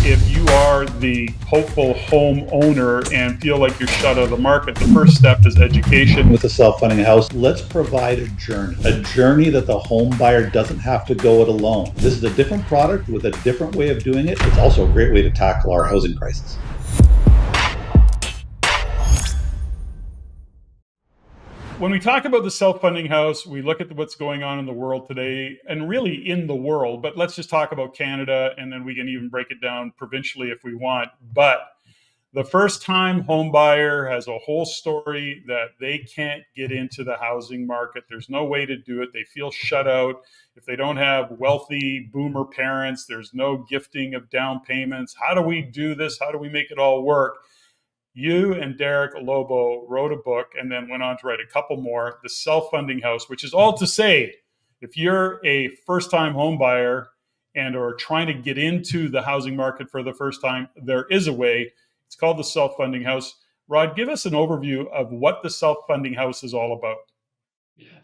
if you are the hopeful homeowner and feel like you're shut out of the market, the first step is education. With a self-funding house, let's provide a journey that the home buyer doesn't have to go it alone. This is a different product with a different way of doing it. It's also a great way to tackle our housing crisis. When we talk about the self-funding house, we look at what's going on in the world today and really in the world, but let's just talk about Canada, and then we can even break it down provincially if we want. But the first-time home buyer has a whole story that they can't get into the housing market. There's no way to do it. They feel shut out. If they don't have wealthy boomer parents, there's no gifting of down payments. How do we do this? How do we make it all work? You and Derek Lobo wrote a book and then went on to write a couple more, The Self-Funding House, which is all to say, if you're a first-time home buyer and are trying to get into the housing market for the first time, there is a way. It's called The Self-Funding House. Rod, give us an overview of what the Self-Funding House is all about.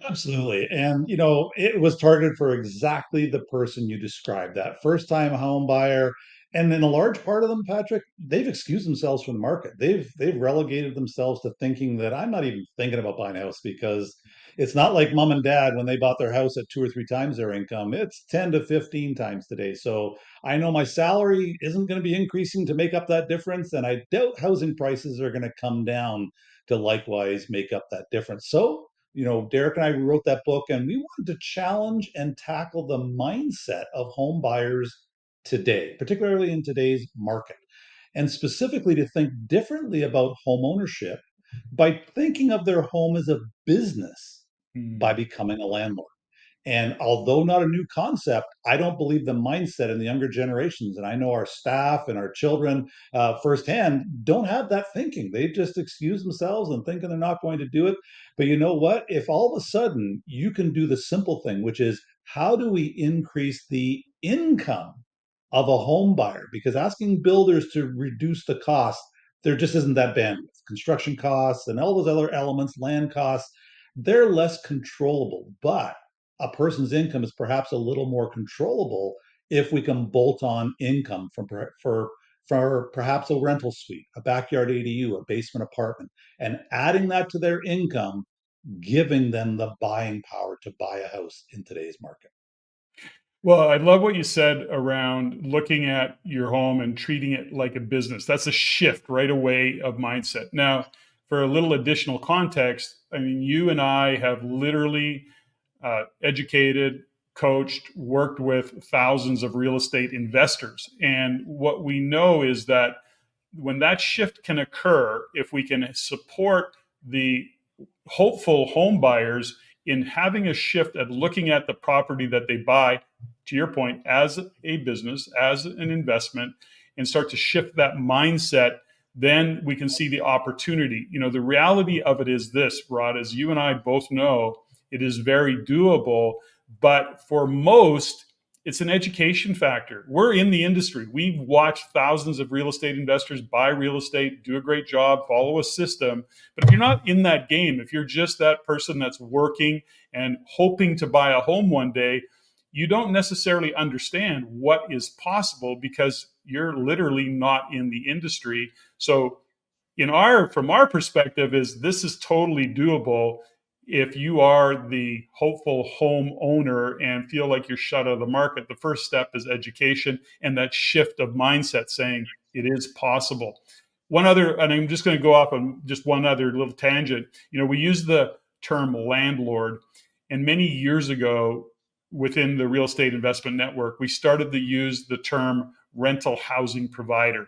Absolutely. And, it was targeted for exactly the person you described, that first time home buyer. And then a large part of them, Patrick, they've excused themselves from the market. They've relegated themselves to thinking that I'm not even thinking about buying a house because it's not like mom and dad when they bought their house at 2 or 3 times their income. It's 10 to 15 times today. So I know my salary isn't going to be increasing to make up that difference. And I doubt housing prices are going to come down to likewise make up that difference. So Derek and I wrote that book, and we wanted to challenge and tackle the mindset of home buyers today, particularly in today's market, and specifically to think differently about home ownership by thinking of their home as a business by becoming a landlord. And although not a new concept, I don't believe the mindset in the younger generations, and I know our staff and our children firsthand, don't have that thinking. They just excuse themselves and thinking they're not going to do it. But you know what? If all of a sudden you can do the simple thing, which is how do we increase the income of a home buyer? Because asking builders to reduce the cost, there just isn't that bandwidth. Construction costs and all those other elements, land costs, they're less controllable. But a person's income is perhaps a little more controllable if we can bolt on income for perhaps a rental suite, a backyard ADU, a basement apartment, and adding that to their income, giving them the buying power to buy a house in today's market. Well, I love what you said around looking at your home and treating it like a business. That's a shift right away of mindset. Now, for a little additional context, I mean, you and I have literally educated, coached, worked with thousands of real estate investors. And what we know is that when that shift can occur, if we can support the hopeful home buyers in having a shift at looking at the property that they buy, to your point, as a business, as an investment, and start to shift that mindset, then we can see the opportunity. The reality of it is this, Rod, as you and I both know, it is very doable, but for most, it's an education factor. We're in the industry. We've watched thousands of real estate investors buy real estate, do a great job, follow a system. But if you're not in that game, if you're just that person that's working and hoping to buy a home one day, you don't necessarily understand what is possible because you're literally not in the industry. So from our perspective, this is totally doable if you are the hopeful home owner and feel like you're shut out of the market. The first step is education and that shift of mindset saying it is possible. One other, and I'm just going to go off on just one other little tangent. We use the term landlord, and many years ago within the real estate investment network, we started to use the term rental housing provider.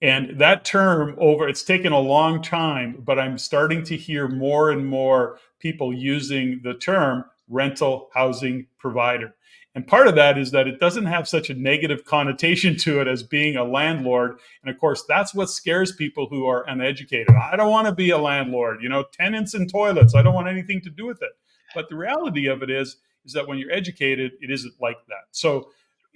And that term it's taken a long time, but I'm starting to hear more and more people using the term rental housing provider. And part of that is that it doesn't have such a negative connotation to it as being a landlord. And of course, that's what scares people who are uneducated. I don't want to be a landlord, tenants and toilets. I don't want anything to do with it. But the reality of it is that when you're educated, it isn't like that. So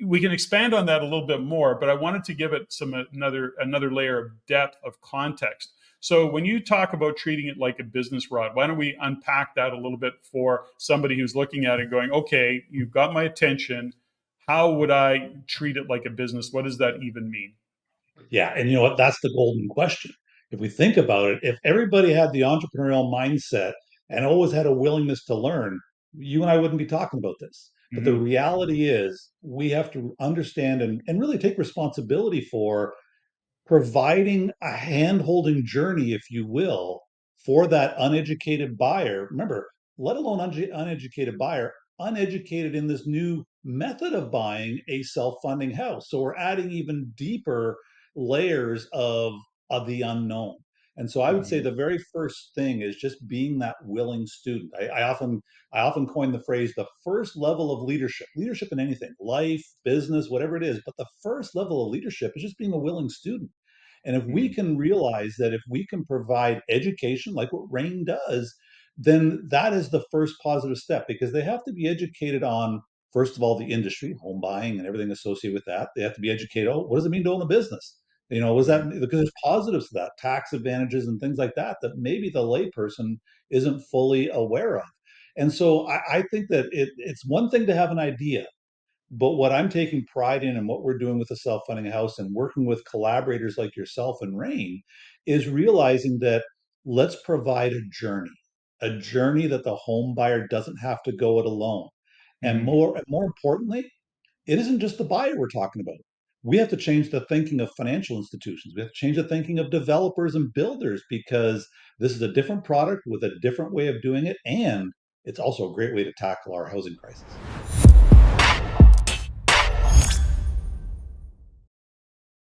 we can expand on that a little bit more, but I wanted to give it another layer of depth of context. So when you talk about treating it like a business, Rod, why don't we unpack that a little bit for somebody who's looking at it going, okay, you've got my attention. how would I treat it like a business? What does that even mean? Yeah, and you know what? That's the golden question. If we think about it, if everybody had the entrepreneurial mindset and always had a willingness to learn, you and I wouldn't be talking about this. But the Hmm. reality is, we have to understand and really take responsibility for providing a hand-holding journey, if you will, for that uneducated buyer. Remember, let alone uneducated buyer, uneducated in this new method of buying a self-funding house. So we're adding even deeper layers of the unknown. And so I would say Hmm. the very first thing is just being that willing student. I often coin the phrase the first level of leadership, leadership in anything, life, business, whatever it is. But the first level of leadership is just being a willing student. And if we Hmm. can realize that if we can provide education like what REIN does, then that is the first positive step, because they have to be educated on, first of all, the industry, home buying and everything associated with that. They have to be educated. Oh, what does it mean to own a business? Was that Hmm. because there's positives to that, tax advantages and things like that, that maybe the layperson isn't fully aware of. And so I think that it's one thing to have an idea, but what I'm taking pride in and what we're doing with the self-funding house and working with collaborators like yourself and Rain is realizing that let's provide a journey that the home buyer doesn't have to go it alone. And Hmm. more importantly, it isn't just the buyer we're talking about. We have to change the thinking of financial institutions. We have to change the thinking of developers and builders, because this is a different product with a different way of doing it, and it's also a great way to tackle our housing crisis.